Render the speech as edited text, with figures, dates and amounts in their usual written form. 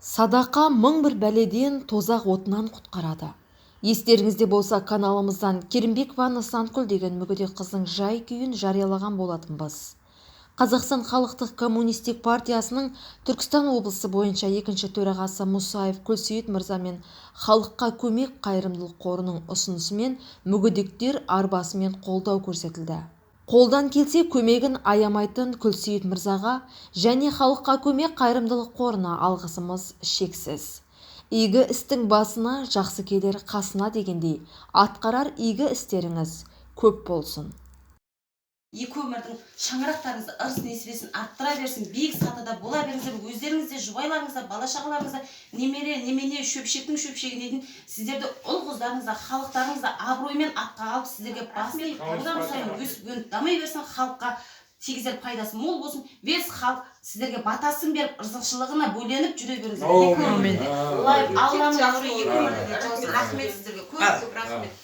Садақа мың бір бәледен, тозақ отынан құтқарады. Естеріңізде болса, каналымыздан Керімбекова Нысанкүл деген мүгедек қыздың жай-күйін жариялаған болатынбыз. Қазақстан халықтық коммунистік партиясының Түркістан облысы бойынша екінші төрағасы Мұсаев Күлсейіт мырзамен халыққа көмек қайырымдылық қорының ұсынысымен мүгедектер арбасымен қолдау көрсетілді. Қолдан келсе көмегін аямайтын Күлсейіт мырзаға және халыққа көмек қайырымдылық қорына алғысымыз шексіз. Игі істің басына жақсы келер қасына дегендей, атқарар игі істеріңіз көп болсын. Екі өмірдің шаңырақтарыңызды ырыс-несібесін арттыра берсін, биік сатыда бола беріңіздер, өздеріңізде, жұбайларыңызда, бала-шағаларыңызда, немере, немене, шөпшектің шөпшегі дейтін сіздерді ұл-қыздарыңызда, халықтарыңызда абыроймен атқа алып, сіздерге басын иіп, одан сайын өсіп дамай берсін, халыққа тигізер пайдасы мол болсын. Вес халық сіздерге батасын беріп, ырзықшылығына бөленіп жүре беріңіздер. Алланың амры екі өмірде. Рахмет сіздерге, көп рахмет.